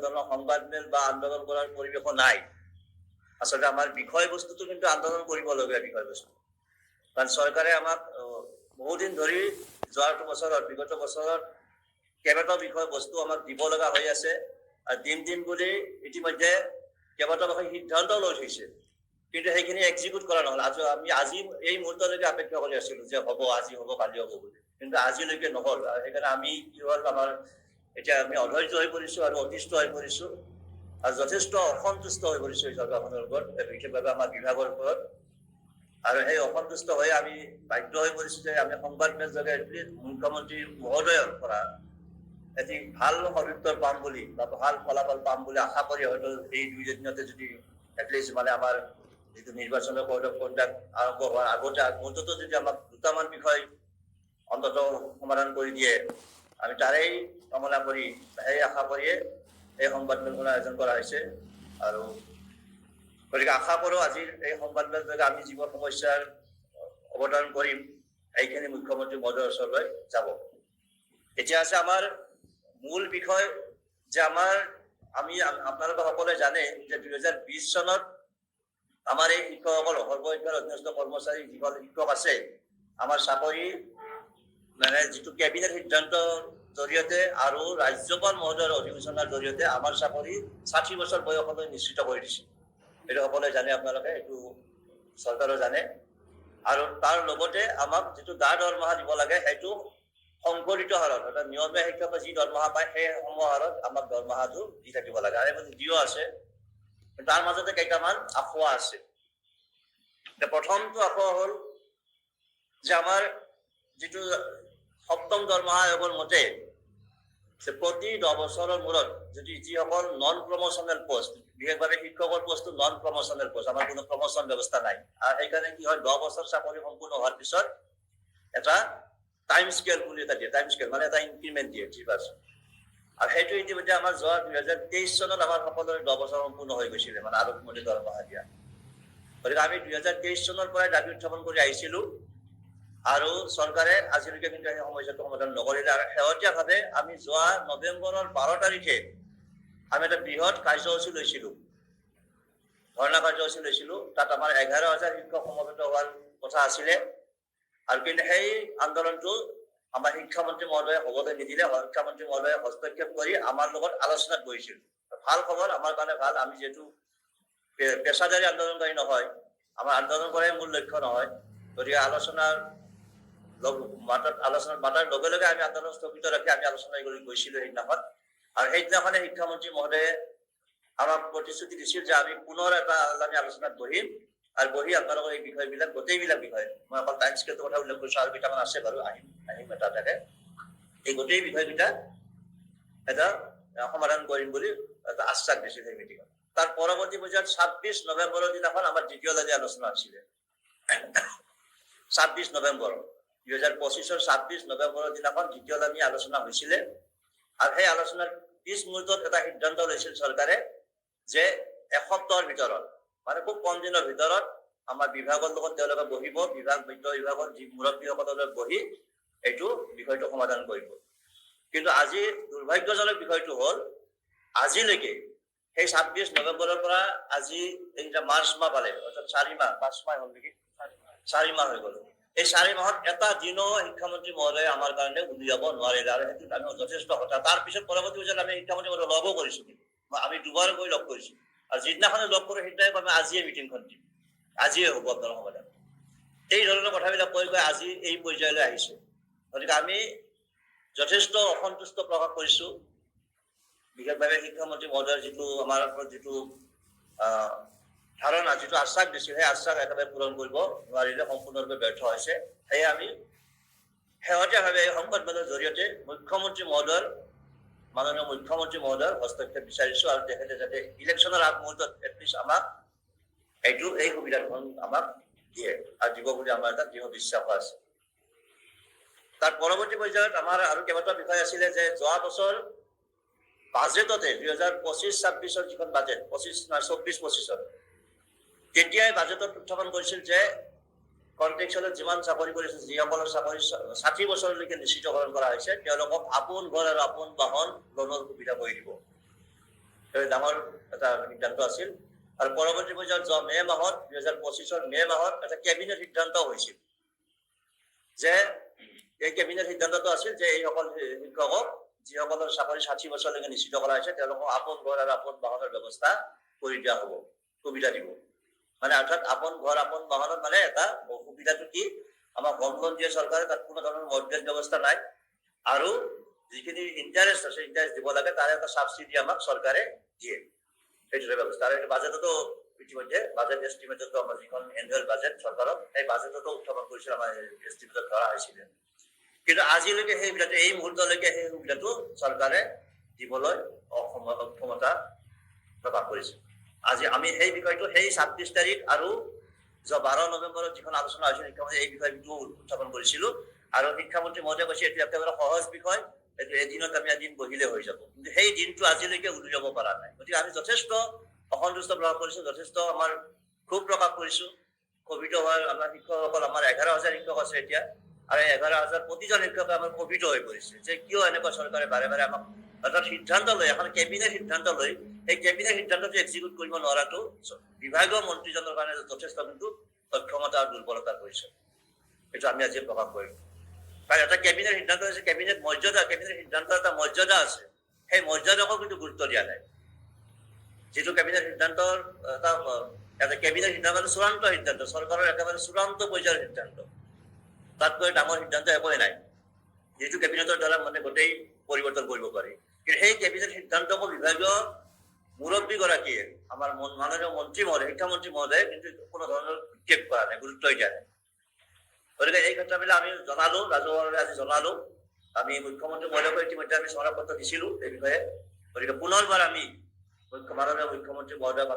ধৰণৰ সংবাদ মেল বা আন্দোলন কৰাৰ পৰিৱেশো নাই। আচলতে আমাৰ বিষয়বস্তুটো কিন্তু আন্দোলন কৰিবলগীয়া বিষয়বস্তু। কাৰণ চৰকাৰে আমাক বহুদিন ধৰি যোৱা বছৰত বিগত বছৰত কেইবাটাও বিষয়বস্তু আমাক দিব লগা হৈ আছে আৰু দিম বুলি ইতিমধ্যে কেইবাটাও বিষয় সিদ্ধান্ত লৈ থৈছে, কিন্তু সেইখিনি এক্সিকিউট কৰা নহ'ল। আমি আজি এই মুহূৰ্তলৈকে অপেক্ষা কৰি আছিলো যে হ'ব, আজি হ'ব, কালি হ'ব বুলি, কিন্তু আজিলৈকে নহ'ল। আৰু সেইকাৰণে আমি কি হ'ল, আমাৰ এতিয়া আমি অধৈৰ্য হৈ পৰিছো আৰু অতিষ্ঠ হৈ পৰিছো আৰু যথেষ্ট অসন্তুষ্ট হৈ পৰিছো এই চৰকাৰখনৰ ওপৰত, বিশেষভাৱে আমাৰ বিভাগৰ ওপৰত। আৰু সেই অসন্তুষ্ট হৈ আমি বাধ্য হৈ পৰিছো যে আমি সংবাদ মেল যোগে মুখ্যমন্ত্ৰী মহোদয়ৰ পৰা এটি ভাল সদুত্তৰ পাম বুলি বা ভাল ফলাফল পাম বুলি আশা কৰি হয়তো এই 2 দিনতে যদি এটলিষ্ট মানে আমাৰ যিটো নিৰ্বাচনৰ কণ্ডাক্ট আৰম্ভ হোৱাৰ আগতে মুহূৰ্ততো যদি আমাক দুটামান বিষয় অন্তত সমাধান কৰি দিয়ে, আমি তাৰেই কামনা কৰি সেই আশা কৰিয়ে এই সংবাদ মেলখনৰ আয়োজন কৰা হৈছে। আৰু গতিকে আশা কৰোঁ আজিৰ এই সংবাদ মেল যোগে আমি যিবোৰ সমস্যাৰ অৱতাৰণ কৰিম এইখিনি মুখ্যমন্ত্ৰী মহোদয়ৰ ওচৰলৈ যাব। এতিয়া আছে আমাৰ মূল বিষয় যে আমি আপোনালোকে সকলোৱে জানে যে 2020 চনত আমাৰ এই শিক্ষকসকল সৰ্বশিক্ষাৰ অধীনস্থ কৰ্মচাৰী যিসকল শিক্ষক আছে, আমাৰ চাকৰি মানে যিটো কেবিনেট সিদ্ধান্তৰ জৰিয়তে আৰু ৰাজ্যপাল মহোদয়ৰ অধিসূচনাৰ জৰিয়তে আমাৰ চাকৰি 60 বছৰ বয়সলৈ নিশ্চিত কৰি দিছে। এইটো সকলোৱে জানে, আপোনালোকে এইটো চৰকাৰো জানে। আৰু তাৰ লগতে আমাক যিটো দৰমহা দিব লাগে সেইটো সংকলিত হাৰত, অৰ্থাৎ নিয়মীয়া শিক্ষকে যি দৰমহা পায় সেই হাৰত আমাক দৰমহাটো দি থাকিব লাগে। আৰু এইবোৰ দিও আছে, তাৰ মাজতে কেইটামান আখোৱা আছে। প্ৰথমটো আখোৱা হ'ল যে আমাৰ যিটো 7ম দৰমহা আয়োগৰ মতে যে প্ৰতি 10 বছৰৰ মূৰত যদি যিসকল নন প্ৰমোচনেল পোষ্ট, বিশেষভাৱে শিক্ষকৰ পোষ্টটো নন প্ৰমোচনেল পোষ্ট, আমাৰ কোনো প্ৰমোচন ব্যৱস্থা নাই। আৰু সেইকাৰণে কি হয়, 10 বছৰ চাকৰি সম্পূৰ্ণ হোৱাৰ পিছত এটা টাইম স্কেল বুলি এটা দিয়ে, টাইম স্কেল মানে এটা ইনক্ৰিমেণ্ট দিয়ে 3%। আৰু সেইটো ইতিমধ্যে আমাৰ যোৱা 2023 চনত আমাৰ সকলোৰে 10 বছৰ সম্পূৰ্ণ হৈ গৈছিলে, মানে আৰম্ভণি দৰমহা দিয়া। গতিকে আমি 2023 চনৰ পৰাই দাবী উত্থাপন কৰি আহিছিলো আৰু চৰকাৰে আজিলৈকে কিন্তু সেই সমস্যাটো সমাধান নকৰিলে। আৰু শেহতীয়াভাৱে আমি যোৱা নৱেম্বৰৰ 12 তাৰিখে আমি এটা বৃহৎ কাৰ্যসূচী লৈছিলো, ধৰ্ণা কাৰ্যসূচী লৈছিলো। তাত আমাৰ 11,000 শিক্ষক সমবেত হোৱাৰ কথা আছিলে। আৰু কিন্তু সেই আন্দোলনটো আমাৰ শিক্ষামন্ত্ৰী মহোদয়ে হ'বলৈ নিদিলে। শিক্ষামন্ত্ৰী মহোদয়ে হস্তক্ষেপ কৰি আমাৰ লগত আলোচনাত বহিছিল। ভাল খবৰ, আমাৰ কাৰণে ভাল। আমি যিহেতু পেছাদাৰী আন্দোলনকাৰী নহয়, আমাৰ আন্দোলন কৰাই মূল লক্ষ্য নহয়, গতিকে আলোচনাত মাতাৰ লগে লগে আমি আন্দোলন স্থগিত ৰাখি আমি আলোচনা কৰি গৈছিলো সেইদিনাখন। আৰু সেইদিনাখনে শিক্ষামন্ত্ৰী মহোদয়ে আমাক প্ৰতিশ্ৰুতি দিছিল যে আমি পুনৰ আমি আলোচনাত বহিম আৰু বহি আপোনালোকৰ এই বিষয়বিলাক, গোটেইবিলাক বিষয়, মই অকল টাইম স্কেলটোৰ কথা উল্লেখ কৰিছো, আৰু কেইটামান আছে বাৰু, আহিম এটা থাকে, এই গোটেই বিষয়কেইটা এটা সমাধান কৰিম বুলি এটা আশ্বাস দিছিল সেই মিটিঙত। তাৰ পৰৱৰ্তী পৰ্যায়ত 26 নৱেম্বৰৰ দিনাখন আমাৰ দ্বিতীয়লানি আলোচনা আছিলে। 26 নৱেম্বৰ 2025-ৰ 26 নৱেম্বৰৰ দিনাখন দ্বিতীয়লানি আলোচনা হৈছিলে। আৰু সেই আলোচনাৰ পিছ মুহূৰ্তত এটা সিদ্ধান্ত লৈছিল চৰকাৰে যে এসপ্তাহৰ ভিতৰত, মানে খুব কম দিনৰ ভিতৰত আমাৰ বিভাগৰ লগত তেওঁলোকে বহিব, বিভাগৰ যি মুৰব্বীসকলৰ লগত বহি এইটো বিষয়টো সমাধান কৰিব। কিন্তু আজি দুৰ্ভাগ্যজনক বিষয়টো হ'ল, আজিলৈকে সেই 26 নৱেম্বৰৰ পৰা আজি এইটা মাৰ্চ মাহ পালে, অৰ্থাৎ 4 মাহ 5 মাহ হ'ল নেকি, 4 মাহ হৈ গ'ল। এই 4 মাহত এটা দিনো শিক্ষামন্ত্ৰী মহোদয়ে আমাৰ কাৰণে উলিয়াব নোৱাৰিলে। আৰু সেইটোত আমি যথেষ্ট হতাশ। তাৰ পিছত পৰৱৰ্তী পৰ্যায়ত আমি শিক্ষামন্ত্ৰী মহোদয় লগো কৰিছো, আমি 2 বাৰ গৈ লগ কৰিছো। আৰু যিদিনাখনে লগ কৰো সেইদিনাই আমি আজিয়ে মিটিংখন দিম, আজিয়ে হ'ব আপোনাৰ সমাধান। এই ধৰণৰ কথাবিলাক কৈ আজি এই পৰ্যায়লৈ আহিছে। গতিকে আমি যথেষ্ট অসন্তুষ্ট প্ৰকাশ কৰিছো, বিশেষভাৱে শিক্ষামন্ত্ৰী মহোদয়ৰ যিটো আমাৰ যিটো ধাৰণা, যিটো আশ্বাস দিছিল, সেই আশ্বাস একেবাৰে পূৰণ কৰিব নোৱাৰিলে, সম্পূৰ্ণৰূপে ব্যৰ্থ হৈছে। সেয়ে আমি শেহতীয়াভাৱে এই সংবাদমেলৰ জৰিয়তে মাননীয় মুখ্যমন্ত্ৰী মহোদয়ৰ হস্তক্ষেপ বিচাৰিছো, আৰু তেখেতে যাতে ইলেকশ্যনৰ আগমুহূৰ্তত এটলিষ্ট আমাক এই সুবিধাখন আমাক দিয়ে আৰু দিব বুলি আমাৰ এটা দৃঢ় বিশ্বাস আছে। তাৰ পৰৱৰ্তী পৰ্যায়ত আমাৰ আৰু কেইবাটাও বিষয় আছিলে যে যোৱা বছৰ বাজেটতে 2025-26-ৰ যিখন বাজেট, 24-25-ৰ তেতিয়াই বাজেটত উত্থাপন কৰিছিল যে কন্ট্ৰেকচুৱেলত যিমান চাকৰি কৰিছে, যিসকলৰ চাকৰি 60 বছৰলৈকে নিশ্চিতকৰণ কৰা হৈছে, তেওঁলোকক আপোন ঘৰ আৰু আপোন বাহন লোনৰ সুবিধা কৰি দিব। ডাঙৰ এটা সিদ্ধান্ত আছিল। আৰু পৰৱৰ্তী পৰ্যায়ত যোৱা মে' মাহত 2025 মে' মাহত এটা কেবিনেট সিদ্ধান্ত হৈছিল যে এই কেবিনেট সিদ্ধান্তটো আছিল যে এইসকল শিক্ষকক যিসকলৰ চাকৰি 60 বছৰলৈকে নিশ্চিত কৰা হৈছে তেওঁলোকক আপোন ঘৰ আৰু আপোন বাহনৰ ব্যৱস্থা কৰি দিয়া হ'ব, সুবিধা দিব। মানে অৰ্থাৎ আপোন ঘৰ আপোন বাহনত মানে এটা সুবিধাটো কি, আমাৰ হোম লোন দিয়ে চৰকাৰে, তাত কোনো ধৰণৰ মৰ্টগেজ ব্যৱস্থা নাই, আৰু যিখিনি ইণ্টাৰেষ্ট আছে ইণ্টাৰেষ্ট দিব লাগে তাৰে এটা ছাবচিডি আমাক চৰকাৰে দিয়ে, সেইটোৰে ব্যৱস্থা। আৰু এইটো বাজেটতো ইতিমধ্যে বাজেট এষ্টিমেটতো আমাৰ যিখন এনুৱেল বাজেট চৰকাৰৰ সেই বাজেটতো উত্থাপন কৰিছিল, আমাৰ এষ্টিমেটত ধৰা হৈছিলে। কিন্তু আজিলৈকে সেই সুবিধাটো, এই মুহূৰ্তলৈকে সেই সুবিধাটো চৰকাৰে দিবলৈ অক্ষমতা প্ৰকাশ কৰিছে। আজি আমি সেই বিষয়টো সেই 26 তাৰিখ আৰু 12 নৱেম্বৰত যিখন আলোচনা হৈছিল শিক্ষামন্ত্ৰী এই বিষয়টো উত্থাপন কৰিছিলো, আৰু শিক্ষামন্ত্ৰী মহোদয়ে কৈছে এইটো একেবাৰে সহজ বিষয়, এইটো এদিনত আমি এদিন বহিলে হৈ যাব। কিন্তু সেই দিনটো আজিলৈকে উলিয়াব পৰা নাই। গতিকে আমি যথেষ্ট অসন্তুষ্ট প্ৰকাশ কৰিছো, যথেষ্ট আমাৰ ক্ষোভ প্ৰকাশ কৰিছো। কভিড হোৱাৰ আমাৰ শিক্ষকসকল আমাৰ 11,000 শিক্ষক আছে এতিয়া, আৰু 11,000 প্ৰতিজন শিক্ষকে আমাৰ কভিড হৈ পৰিছে যে কিয় এনেকুৱা চৰকাৰে বাৰে বাৰে আমাক এটা সিদ্ধান্ত লৈ, এখন কেবিনেট সিদ্ধান্ত লৈ এই কেবিনেট সিদ্ধান্তটো এক্সিকিউট কৰিব নোৱাৰাটো বিভাগীয় মন্ত্ৰীজনৰ কাৰণে যথেষ্ট কিন্তু অক্ষমতা আৰু দুৰ্বলতাৰ পৰিচয়। এইটো আমি আজি প্ৰকাশ কৰিম। কাৰণ এটা কেবিনেট সিদ্ধান্ত হৈছে, কেবিনেট মৰ্যাদা, কেবিনেট সিদ্ধান্তৰ এটা মৰ্যাদা আছে, সেই মৰ্যাদাকো কিন্তু গুৰুত্ব দিয়া নাই। যিটো কেবিনেট সিদ্ধান্তৰ এটা কেবিনেট সিদ্ধান্ত চূড়ান্ত সিদ্ধান্ত, চৰকাৰৰ একেবাৰে চূড়ান্ত পৰ্যায়ৰ সিদ্ধান্ত, তাতকৈ ডাঙৰ সিদ্ধান্ত একোৱেই নাই, যিটো কেবিনেটৰ দ্বাৰা মানে গোটেই পৰিৱৰ্তন কৰিব পাৰি। কিন্তু সেই কেবিনেট সিদ্ধান্তকো বিভাগীয় মুৰব্বীগৰাকীয়ে, আমাৰ মাননীয় মন্ত্ৰী মহোদয়, শিক্ষামন্ত্ৰী মহোদয়ে কিন্তু কোনো ধৰণৰ উৎক্ষেপ কৰা নাই, গুৰুত্বই দিয়া নাই। গতিকে এই ক্ষেত্ৰবিলাক আমি জনালো, ৰাজহুৱাভাৱে আজি জনালো। আমি মুখ্যমন্ত্ৰী মহোদয়ক ইতিমধ্যে আমি স্মাৰকপত্ৰ দিছিলো এই বিষয়ে। গতিকে পুনৰবাৰ আমি মাননীয় মুখ্যমন্ত্ৰী মহোদয়ক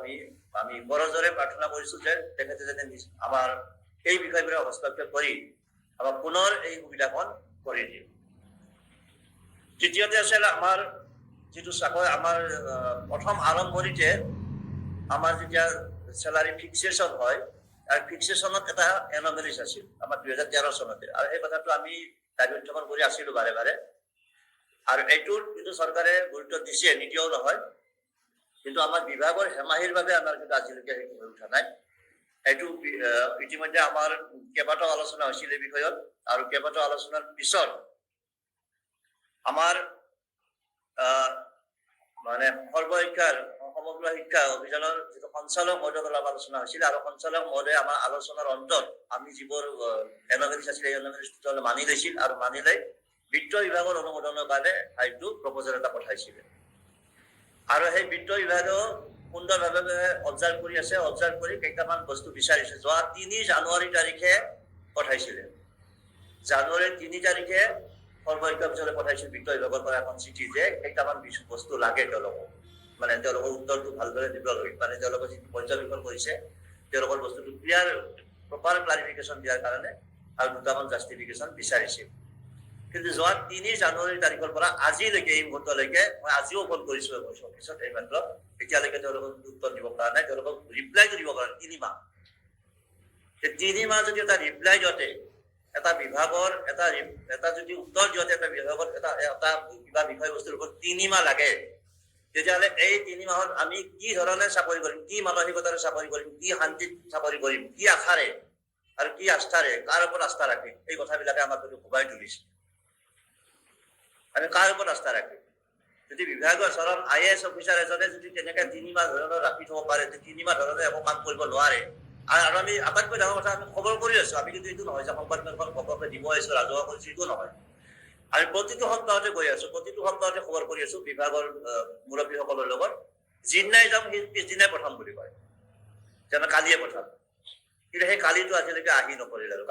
আমি বৰজোৰে প্ৰাৰ্থনা কৰিছো যে তেখেতে যাতে আমাৰ এই বিষয়বিলাক হস্তক্ষেপ কৰি আমাক পুনৰ এই সুবিধাখন কৰি দিয়ে। তৃতীয়তে আছিল আমাৰ যিটো চাকৰি, আমাৰ প্ৰথম আৰম্ভণিতে আমাৰ যেতিয়া চেলাৰী ফিক্সেশ্যন হয়, আৰু ফিক্সেশ্যনত এটা এনমেলিছ আছিল আমাৰ 2013 চনতে, আৰু সেই কথাটো আমি দাবী উত্থাপন কৰি আছিলো বাৰে বাৰে। আৰু এইটোৰ কিন্তু চৰকাৰে গুৰুত্ব দিছে, নিদিয়াও নহয়, কিন্তু আমাৰ বিভাগৰ হেমাহিৰ বাবে আমাৰ কিন্তু আজিলৈকে সেইটো হৈ উঠা নাই। এইটো ইতিমধ্যে আমাৰ কেইবাটাও আলোচনা হৈছিল এই বিষয়ত, আৰু কেইবাটাও আলোচনাৰ পিছত আমাৰ মানে সৰ্বশিক্ষাৰ সমগ্ৰ শিক্ষা অভিযানৰ যিটো সঞ্চালক মহোদয়ৰ লগত আলোচনা হৈছিল, আৰু সঞ্চালক মহোদয়ে আমাৰ আলোচনাৰ অন্তত আমি যিবোৰ এনমেলিছ আছিল এই এনমেলিছ মানি লৈছিল, আৰু মানি লৈ বিত্ত বিভাগৰ অনুমোদনৰ কাৰণে সেইটো প্ৰপ'জেল এটা পঠাইছিলে। আৰু সেই বিত্ত বিভাগেও সুন্দৰভাৱে অবজাৰ্ভ কৰি আছে, অবজাৰ্ভ কৰি কেইটামান বস্তু বিচাৰিছে। যোৱা 3 জানুৱাৰী তাৰিখে পঠাইছিলে, জানুৱাৰী 3 তাৰিখে সৰ্বশিক্ষা অফিচলৈ পঠাইছিল বিত্ত বিভাগৰ পৰা এখন চিঠি যে কেইটামান বস্তু লাগে তেওঁলোকক, মানে তেওঁলোকৰ উত্তৰটো ভালদৰে দিবলৈ, মানে তেওঁলোকে যিটো পৰ্যবেক্ষণ কৰিছে তেওঁলোকৰ বস্তুটো ক্লিয়াৰ প্ৰপাৰ ক্লাৰিফিকেশ্যন দিয়াৰ কাৰণে, আৰু দুটামান জাষ্টিফিকেশ্যন বিচাৰিছিল। কিন্তু যোৱা 3 জানুৱাৰী তাৰিখৰ পৰা আজিলৈকে এই মুহূৰ্তলৈকে, মই আজিও ফোন কৰিছো অফিচত এই মাত্ৰ, এতিয়ালৈকে তেওঁলোকক উত্তৰ দিব পৰা নাই, তেওঁলোকক ৰিপ্লাইটো দিব পৰা নাই। 3 মাহ, 3 মাহ যদি এটা ৰিপ্লাই দিওঁতে, এটা বিভাগৰ এটা যদি উত্তৰ দিওঁতে এটা বিভাগত এটা কিবা বিষয়বস্তুৰ ওপৰত 3 মাহ লাগে, তেতিয়াহ'লে এই 3 মাহত আমি কি ধৰণে চাকৰি কৰিম, কি মানসিকতাৰে চাকৰি কৰিম, কি শান্তিত চাকৰি কৰিম, কি আশাৰে আৰু কি আস্থাৰে, কাৰ ওপৰত আস্থা ৰাখিম, এই কথাবিলাকে আমাক ভুগাই তুলিছে। আমি কাৰ ওপৰত আস্থা ৰাখিম? যদি বিভাগৰ চৰম IAS অফিচাৰ এজনে যদি তেনেকে 3 মাহ ধৰণৰ ৰাখি থব পাৰে, 3 মাহ ধৰণে একো কাম কৰিব নোৱাৰে, আৰু আমি আটাইতকৈ ডাঙৰ কথা আমি খবৰ কৰি আছো, আমি কিন্তু এইটো নহয় যে সংবাদমেলখন ঘপককৈ দিব আহিছো, ৰাজহুৱা কৰিছো, এইটো নহয়। আমি প্ৰতিটো সপ্তাহতে গৈ আছো, প্ৰতিটো সপ্তাহতে খবৰ কৰি আছো বিভাগৰ মুৰব্বীসকলৰ লগত। যিদিনাই যাম সেই পিছদিনাই পঠাম বুলি কয়, যে আমি কালিয়ে পঠাম। কিন্তু সেই কালিটো আজিলৈকে আহি নপৰিল, আৰু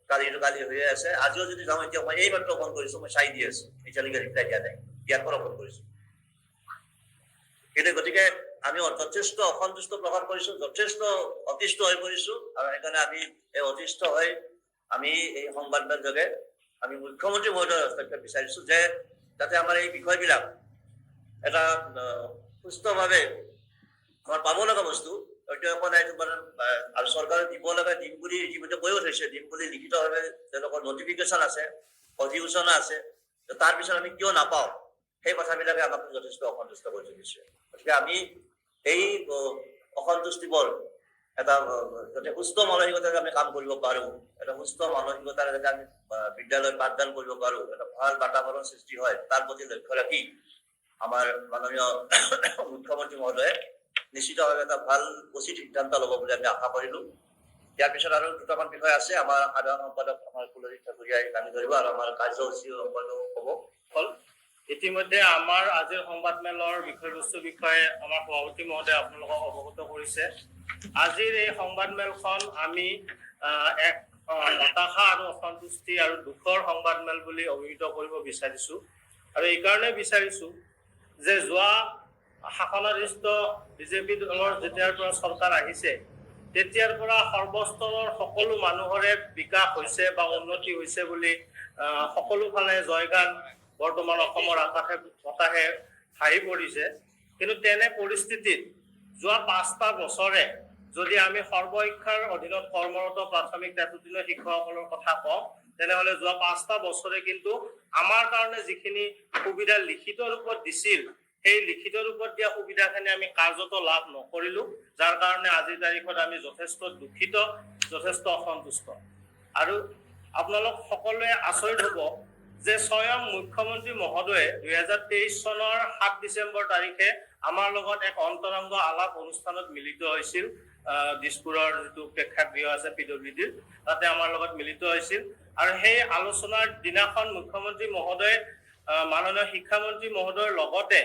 কালি হৈয়ে আছে। আজিও যদি যাওঁ, এতিয়া মই এই মাত্ৰ ফোন কৰিছো, মই চাই দি আছো, এতিয়ালৈকে ৰিপ্লাই দিয়া নাই, ইয়াৰ পৰা ফোন কৰিছো। কিন্তু গতিকে আমি যথেষ্ট অসন্তুষ্ট প্ৰকাশ কৰিছো, যথেষ্ট অতিষ্ঠ হৈ পৰিছো, আৰু সেইকাৰণে আমি এই অতিষ্ঠ হৈ আমি এই সংবাদমেল যোগে আমি মুখ্যমন্ত্ৰী মহোদয়ৰ হস্তক্ষেপ বিচাৰিছো যে যাতে আমাৰ এই বিষয়বিলাক এটা সুস্থভাৱে আমাৰ পাব লগা বস্তু হয়তো একো নাই, আৰু চৰকাৰে দিব লগা দিম বুলি ইতিমধ্যে কৈও থৈছে, দিম বুলি লিখিতভাৱে তেওঁলোকৰ নটিফিকেশ্যন আছে, অধিসূচনা আছে। তাৰপিছত আমি কিয় নাপাওঁ, সেই কথাবিলাকে আমাক যথেষ্ট অসন্তুষ্ট কৰি তুলিছে। যে আমি এই অসন্তুষ্টিবোৰ এটা যাতে সুস্থ মানসিকতাৰে আমি কাম কৰিব পাৰোঁ, এটা সুস্থ মানসিকতাৰে যাতে আমি বিদ্যালয় পাঠদান কৰিব পাৰোঁ, এটা ভাল বাতাবৰণ সৃষ্টি হয়, তাৰ প্ৰতি লক্ষ্য ৰাখি আমাৰ মাননীয় মুখ্যমন্ত্ৰী মহোদয়ে নিশ্চিতভাৱে এটা ভাল উচিত সিদ্ধান্ত ল'ব বুলি আমি আশা কৰিলোঁ। ইয়াৰ পিছত আৰু দুটামান বিষয় আছে। আমাৰ সাধাৰণ সম্পাদক আমাৰ কুলজিৎ ঠাকুৰীয়াই দাঙি ধৰিব আৰু আমাৰ কাৰ্যসূচী সম্পাদক হ'ব। ইতিমধ্যে আমাৰ আজিৰ সংবাদমেলৰ বিষয়বস্তুৰ বিষয়ে আমাৰ সভাপতি মহোদয়ে আপোনালোকক অৱগত কৰিছে। আজিৰ এই সংবাদমেলখন আমি এক হতাশা আৰু অসন্তুষ্টি আৰু দুখৰ সংবাদমেল বুলি অভিহিত কৰিব বিচাৰিছোঁ। আৰু এইকাৰণে বিচাৰিছোঁ যে যোৱা শাসনাধীষ্ঠ বিজেপি দলৰ যেতিয়াৰ পৰা চৰকাৰ আহিছে তেতিয়াৰ পৰা সৰ্বস্তৰৰ সকলো মানুহৰে বিকাশ হৈছে বা উন্নতি হৈছে বুলি সকলো ফালে জয়গান বৰ্তমান অসমৰ আকাশে বতাহে ভাহি পৰিছে। কিন্তু তেনে পৰিস্থিতিত যোৱা 5টা বছৰে যদি আমি সৰ্বশিক্ষাৰ অধীনত কৰ্মৰত প্ৰাথমিক দায়িত্বশীল শিক্ষকসকলৰ কথা কওঁ, তেনেহ'লে যোৱা 5টা বছৰে কিন্তু আমাৰ কাৰণে যিখিনি সুবিধা লিখিত ৰূপত দিছিল, সেই লিখিত ৰূপত দিয়া সুবিধাখিনি আমি কাৰ্যত লাভ নকৰিলোঁ, যাৰ কাৰণে আজিৰ তাৰিখত আমি যথেষ্ট দুখিত, যথেষ্ট অসন্তুষ্ট। আৰু আপোনালোক সকলোৱে আচৰিত হ'ব যে স্বয়ং মুখ্যমন্ত্ৰী মহোদয়ে 2023 চনৰ 7 ডিচেম্বৰ তাৰিখে আমাৰ লগত এক অন্তৰংগ আলাপ অনুষ্ঠানত মিলিত হৈছিল। দিছপুৰৰ যিটো প্ৰেক্ষাগৃহ আছে PWDৰ, তাতে আমাৰ লগত মিলিত হৈছিল। আৰু সেই আলোচনাৰ দিনাখন মুখ্যমন্ত্ৰী মহোদয়ে মাননীয় শিক্ষামন্ত্ৰী মহোদয়ৰ লগতে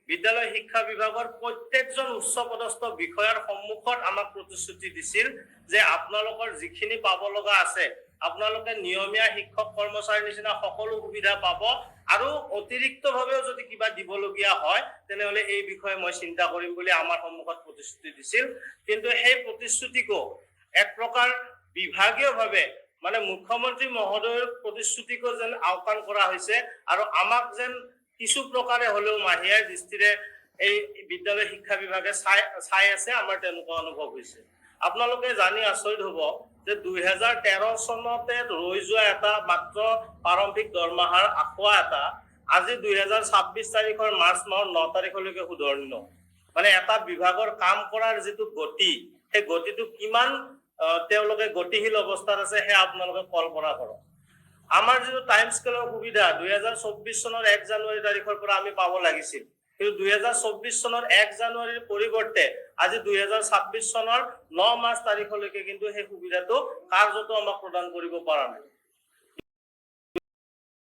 বিদ্যালয় শিক্ষা বিভাগৰ প্ৰত্যেকজন উচ্চপদস্থ বিষয়াৰ সন্মুখত আমাক প্ৰতিশ্ৰুতি দিছিল যে আপোনালোকৰ যিখিনি পাব লগা আছে আপোনালোকে নিয়মীয়া শিক্ষক কৰ্মচাৰীৰ নিচিনা সকলো সুবিধা পাব, আৰু অতিৰিক্তভাৱেও যদি কিবা দিবলগীয়া হয় তেনেহ'লে এই বিষয়ে মই চিন্তা কৰিম বুলি আমাৰ সন্মুখত প্ৰতিশ্ৰুতি দিছিল। কিন্তু সেই প্ৰতিশ্ৰুতিকো এক প্ৰকাৰ বিভাগীয়ভাৱে মানে মুখ্যমন্ত্ৰী মহোদয়ৰ প্ৰতিশ্ৰুতিকো যেন আওকাণ কৰা হৈছে আৰু আমাক যেন কিছু প্ৰকাৰে হ'লেও মাহিয়াৰ দৃষ্টিৰে এই বিদ্যালয় শিক্ষা বিভাগে চাই আছে, আমাৰ তেনেকুৱা অনুভৱ হৈছে। আপোনালোকে জানি আচৰিত হ'ব যে 2013 চনতে ৰৈ যোৱা এটা মাত্ৰ প্ৰাৰম্ভিক দৰমহাৰ আখোৱা এটা আজি 2026 তাৰিখৰ মাৰ্চ মাহৰ 9 তাৰিখলৈকে শুধৰণি। মানে এটা বিভাগৰ কাম কৰাৰ যিটো গতি, সেই গতিটো কিমান তেওঁলোকে গতিশীল অৱস্থাত আছে সেয়া আপোনালোকে কল্পনা কৰক। আমাৰ যিটো টাইম স্কেলৰ সুবিধা 2024 চনৰ 1 জানুৱাৰী তাৰিখৰ পৰা আমি পাব লাগিছিল, কিন্তু 2024 চনৰ 1 জানুৱাৰীৰ পৰিৱৰ্তে আজি 2026 চনৰ 9 মাৰ্চ তাৰিখলৈকে কিন্তু সেই সুবিধাটো কাৰ্যত আমাক প্ৰদান কৰিব পৰা নাই।